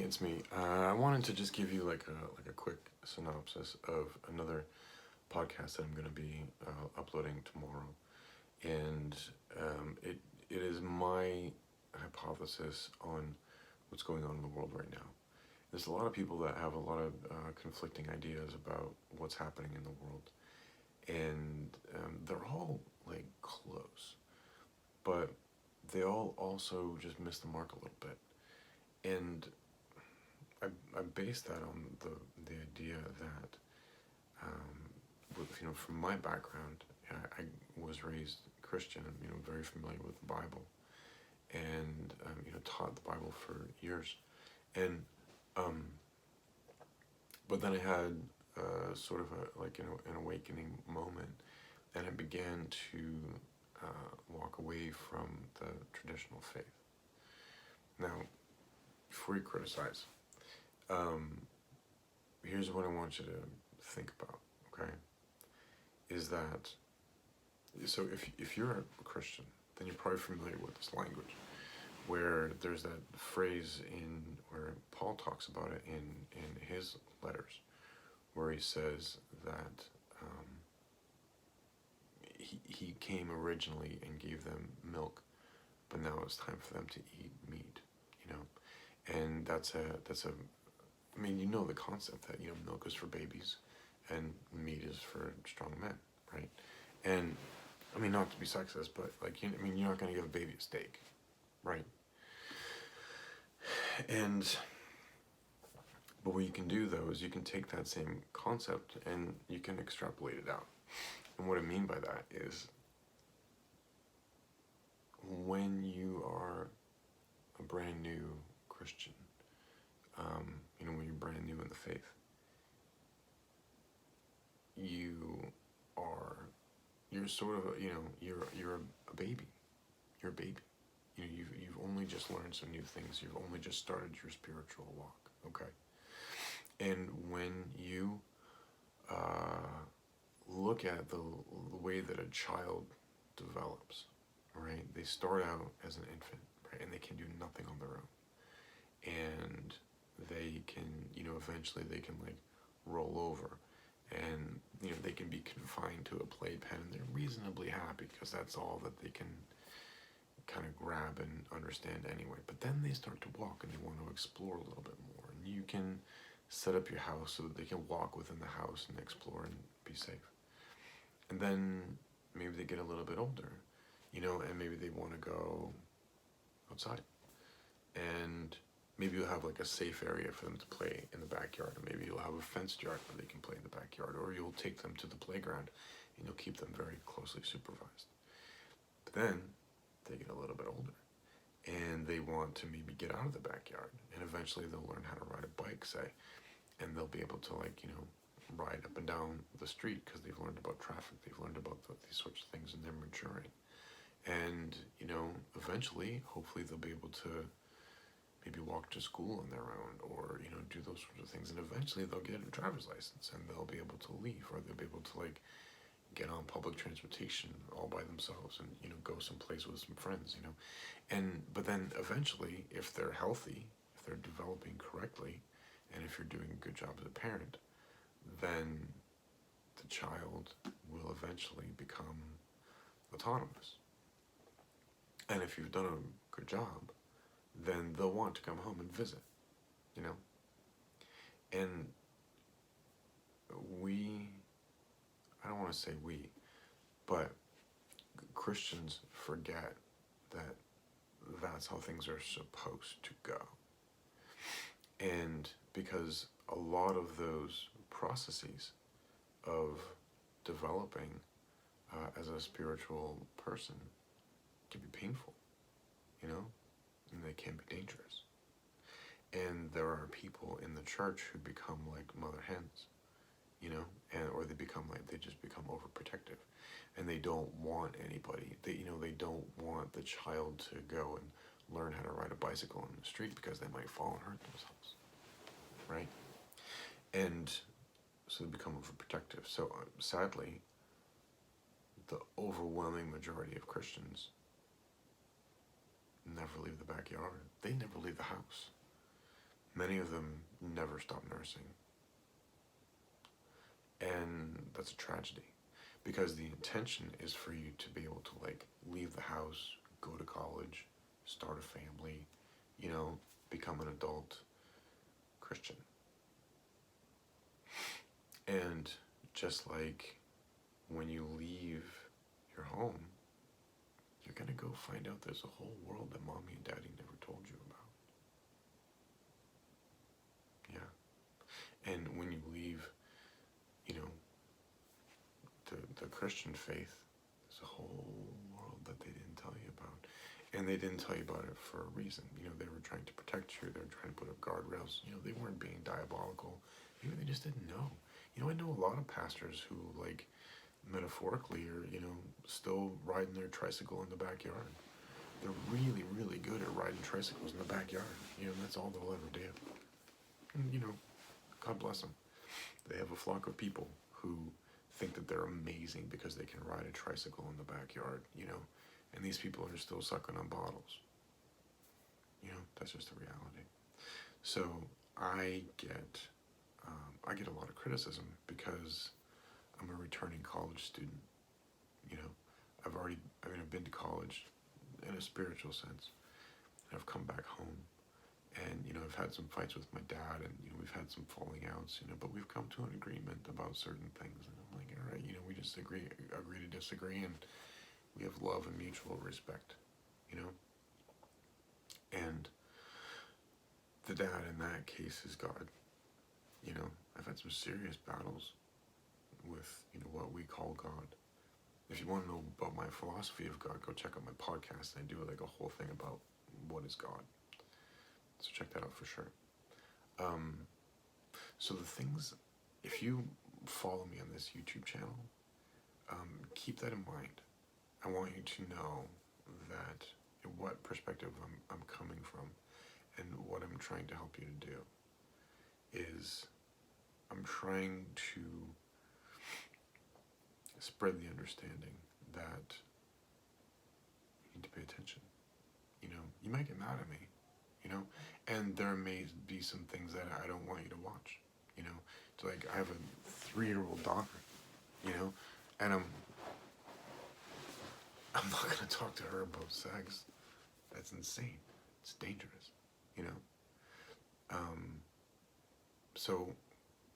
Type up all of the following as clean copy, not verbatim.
it's me. I wanted to just give you like a quick synopsis of another podcast that I'm going to be uploading tomorrow, and it is my hypothesis on what's going on in the world right now. There's a lot of people that have a lot of conflicting ideas about what's happening in the world, and they're all like close, but they all also just miss the mark a little bit. And I base that on the idea that, from my background, I was raised Christian and, very familiar with the Bible, and, taught the Bible for years. And, but then I had sort of an awakening moment, and I began to walk away from the traditional faith. Now, before you criticize, here's what I want you to think about, okay? Is that, so if you're a Christian, then you're probably familiar with this language, where there's that phrase where Paul talks about it in his letters, where he says that he came originally and gave them milk, but now it's time for them to eat meat, and that's a the concept that, milk is for babies and meat is for strong men, right? And not to be sexist, but you're not going to give a baby a steak, right? But what you can do, though, is you can take that same concept and you can extrapolate it out. And what I mean by that is, when you are a brand new Christian, when you're brand new in the faith, you're sort of you're a baby. You're a baby. You've only just learned some new things. You've only just started your spiritual walk. Okay. And when you look at the way that a child develops, right? They start out as an infant, right? And they can do nothing on their own. And they can, eventually they can roll over, and, they can be confined to a playpen, and they're reasonably happy because that's all that they can kind of grab and understand anyway. But then they start to walk and they want to explore a little bit more. And you can set up your house so that they can walk within the house and explore and be safe. And then maybe they get a little bit older, and maybe they want to go outside. And maybe you'll have a safe area for them to play in the backyard, or maybe you'll have a fenced yard where they can play in the backyard, or you'll take them to the playground and you'll keep them very closely supervised. But then they get a little bit older and they want to maybe get out of the backyard, and eventually they'll learn how to ride a bike, say, and they'll be able to ride up and down the street because they've learned about traffic, they've learned about these sorts of things, and they're maturing. And eventually, hopefully, they'll be able to maybe walk to school on their own, or do those sorts of things, and eventually they'll get a driver's license and they'll be able to leave, or they'll be able to get on public transportation all by themselves and go someplace with some friends, but then eventually, if they're healthy, if they're developing correctly, and if you're doing a good job as a parent, then the child will eventually become autonomous. And if you've done a good job, then they'll want to come home and visit, And I don't want to say we, but Christians forget that that's how things are supposed to go. And because a lot of those processes of developing as a spiritual person can be painful, and they can be dangerous. And there are people in the church who become like mother hens, or they just become overprotective, and they don't want anybody. They don't want the child to go and learn how to ride a bicycle on the street because they might fall and hurt themselves, right? And so they become overprotective. So sadly, the overwhelming majority of Christians never leave the backyard. They never leave the house. many of them never stop nursing. And that's a tragedy, because the intention is for you to be able to like leave the house, go to college, start a family, you know, become an adult Christian. And just like when you leave your home, you're gonna go find out there's a whole world that mommy and daddy never told you about. Yeah. And when you leave, you know, the Christian faith, there's a whole world that they didn't tell you about. And they didn't tell you about it for a reason. You know, they were trying to protect you, they were trying to put up guardrails. You know, they weren't being diabolical. Maybe they just didn't know. You know, I know a lot of pastors who, like, metaphorically are, you know, still riding their tricycle in the backyard. They're really, really good at riding tricycles in the backyard. You know, that's all they'll ever do. And, you know, God bless them. They have a flock of people who think that they're amazing because they can ride a tricycle in the backyard, you know, and these people are still sucking on bottles. You know, that's just the reality. So I get a lot of criticism because I'm a returning college student. You know, I've been to college in a spiritual sense. And I've come back home, and, you know, I've had some fights with my dad, and, you know, we've had some falling outs, you know, but we've come to an agreement about certain things. And I'm like, all right, you know, we just agree to disagree, and we have love and mutual respect, you know. And the dad in that case is God. You know, I've had some serious battles with, you know, what we call God. If you want to know about my philosophy of God, go check out my podcast. I do like a whole thing about what is God. So check that out for sure. So the things, if you follow me on this YouTube channel, keep that in mind. I want you to know that what perspective I'm coming from, and what I'm trying to help you to do is I'm trying to spread the understanding that you need to pay attention. You know, you might get mad at me, you know, and there may be some things that I don't want you to watch, you know. It's like I have a 3-year-old daughter, you know, and I'm not gonna talk to her about sex. That's insane. It's dangerous, you know. So,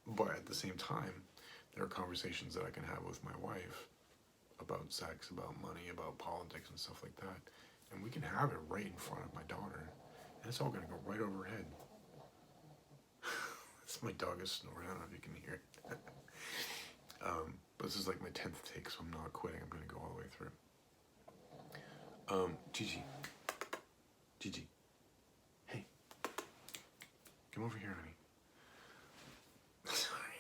but at the same time, there are conversations that I can have with my wife about sex, about money, about politics and stuff like that. And we can have it right in front of my daughter, and it's all gonna go right over her head. That's my dog is snoring. I don't know if you can hear it. But this is like my 10th take, so I'm not quitting. I'm gonna go all the way through. Gigi, hey, come over here, honey. Sorry.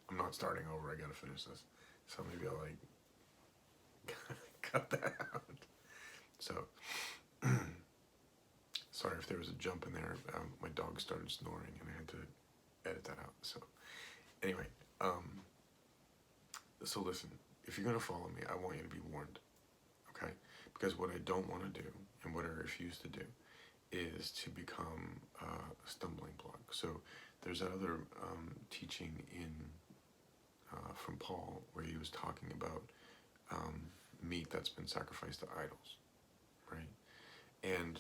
I'm not starting over. I gotta finish this. So maybe I'll like cut that out. So, sorry if there was a jump in there. My dog started snoring and I had to edit that out. So, anyway, so listen, if you're gonna follow me, I want you to be warned, okay? Because what I don't want to do, and what I refuse to do, is to become a stumbling block. So there's another teaching in from Paul where he was talking about meat that's been sacrificed to idols, right? And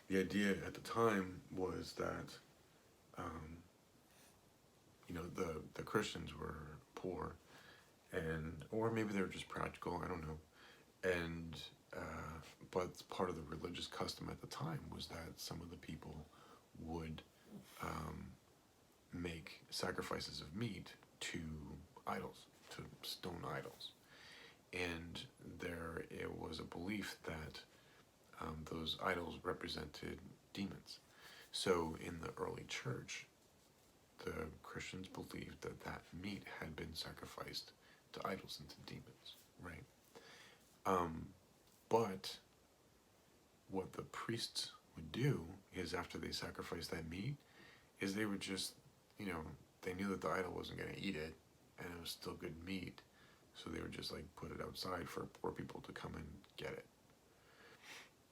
the idea at the time was that you know, the Christians were poor, and or maybe they were just practical, I don't know. And but part of the religious custom at the time was that some of the people would make sacrifices of meat to idols, to stone idols. And it was a belief that those idols represented demons. So in the early church, the Christians believed that that meat had been sacrificed to idols and to demons, right? But what the priests would do is, after they sacrificed that meat, is they would just, you know, they knew that the idol wasn't going to eat it, and it was still good meat, so they would just like put it outside for poor people to come and get it.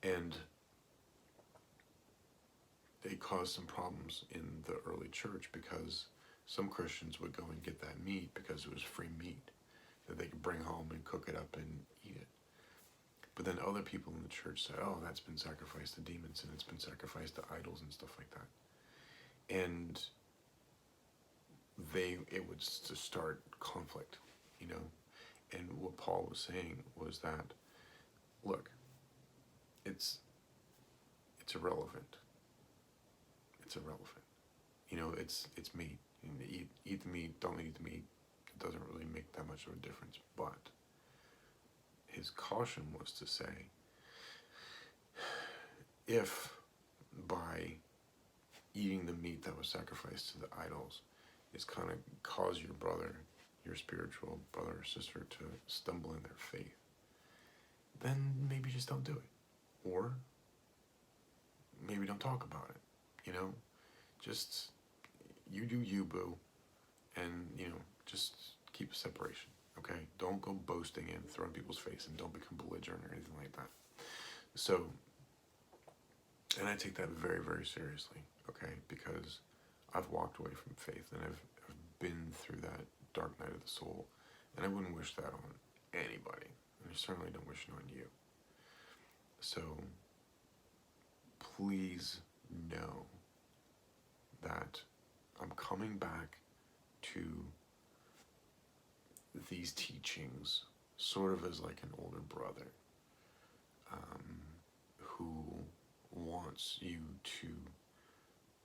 And it caused some problems in the early church because some Christians would go and get that meat because it was free meat that they could bring home and cook it up and eat it. But then other people in the church said, oh, that's been sacrificed to demons and it's been sacrificed to idols and stuff like that. And it would just start conflict, you know? And what Paul was saying was that, look, it's irrelevant. It's irrelevant. You know, it's meat. You eat the meat, don't eat the meat. It doesn't really make that much of a difference. But his caution was to say, if by eating the meat that was sacrificed to the idols is kind of cause your brother, your spiritual brother or sister to stumble in their faith, then maybe just don't do it. Or maybe don't talk about it, you know? Just, you do you, boo, and, you know, just keep a separation, okay? Don't go boasting and throwing people's face, and don't become belligerent or anything like that. So, and I take that very, very seriously, okay? Because I've walked away from faith, and I've been through that dark night of the soul, and I wouldn't wish that on anybody, and I certainly don't wish it on you. So, please know that I'm coming back to these teachings sort of as like an older brother who wants you to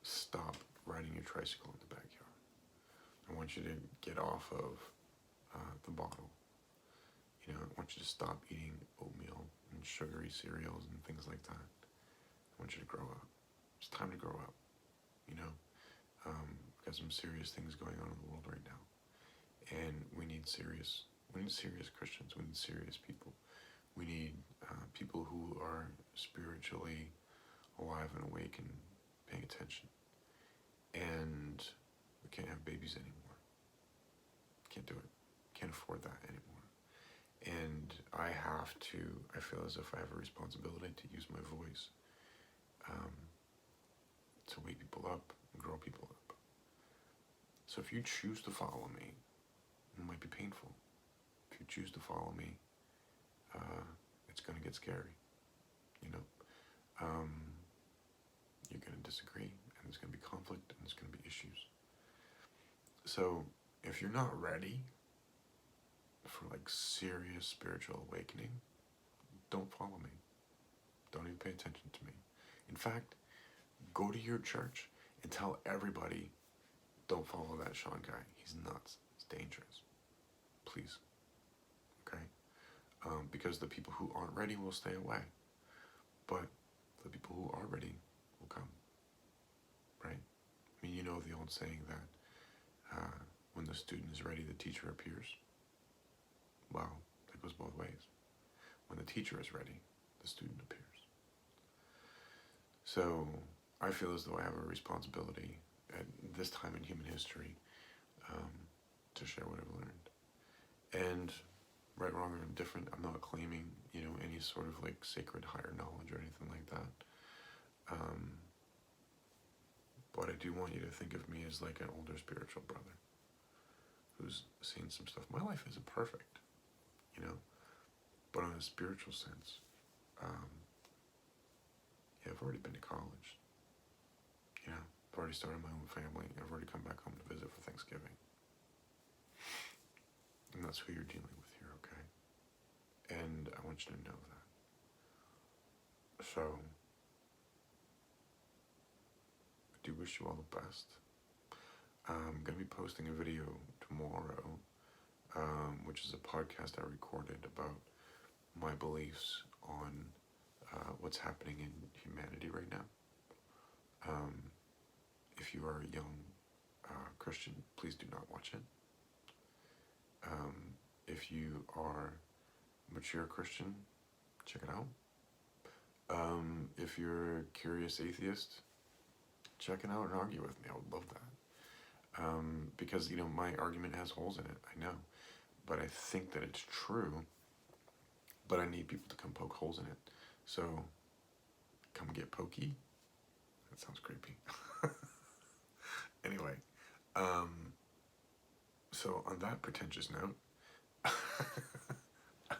stop riding your tricycle in the backyard. I want you to get off of the bottle. You know, I want you to stop eating oatmeal and sugary cereals and things like that. I want you to grow up. It's time to grow up, you know. We've got some serious things going on in the world right now. And we need serious Christians. We need serious people. We need people who are spiritually alive and awake and paying attention. And we can't have babies anymore. Can't do it. Can't afford that anymore. And I feel as if I have a responsibility to use my voice to wake people up and grow people up. So if you choose to follow me, it might be painful. If you choose to follow me, it's going to get scary, you know. You're going to disagree, and there's going to be conflict, and there's going to be issues. So if you're not ready for like serious spiritual awakening, don't follow me. Don't even pay attention to me. In fact, go to your church and tell everybody, don't follow that Sean guy. He's nuts. It's dangerous. Please. Okay? Because the people who aren't ready will stay away. But the people who are ready will come. Right? I mean, you know the old saying that when the student is ready, the teacher appears. Well, that goes both ways. When the teacher is ready, the student appears. So I feel as though I have a responsibility at this time in human history to share what I've learned. And right, wrong, or indifferent, I'm not claiming, you know, any sort of like sacred higher knowledge or anything like that. But I do want you to think of me as like an older spiritual brother who's seen some stuff. My life isn't perfect, you know, but on a spiritual sense, yeah, I've already been to college. You know, I've already started my own family. I've already come back home to visit for Thanksgiving. And that's who you're dealing with here, okay? And I want you to know that. So, I do wish you all the best. I'm going to be posting a video tomorrow, which is a podcast I recorded about my beliefs on what's happening in humanity right now. If you are a young Christian, please do not watch it. If you are a mature Christian, check it out. If you're a curious atheist, check it out and argue with me. I would love that. Because, you know, my argument has holes in it, I know. But I think that it's true. But I need people to come poke holes in it. So, come get pokey. That sounds creepy. Anyway, so on that pretentious note, I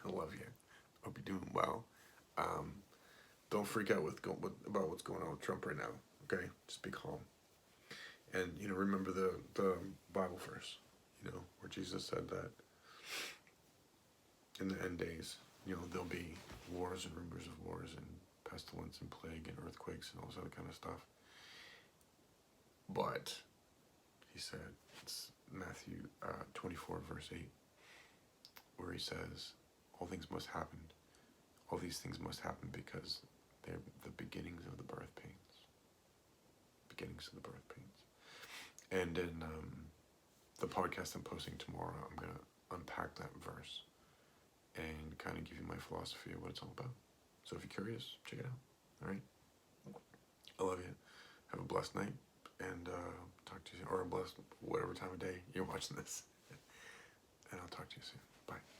love you. Hope you're doing well. Don't freak out about what's going on with Trump right now. Okay, just be calm. And remember the Bible verse, where Jesus said that in the end days, there'll be wars and rumors of wars and pestilence and plague and earthquakes and all this other kind of stuff. But he said, it's Matthew 24 verse 8, where he says, all things must happen. All these things must happen because they're the beginnings of the birth pains. Beginnings of the birth pains. And in the podcast I'm posting tomorrow, I'm going to unpack that verse and kind of give you my philosophy of what it's all about. So if you're curious, check it out. All right? I love you. Have a blessed night. And talk to you soon. Or a blessed whatever time of day you're watching this. And I'll talk to you soon. Bye.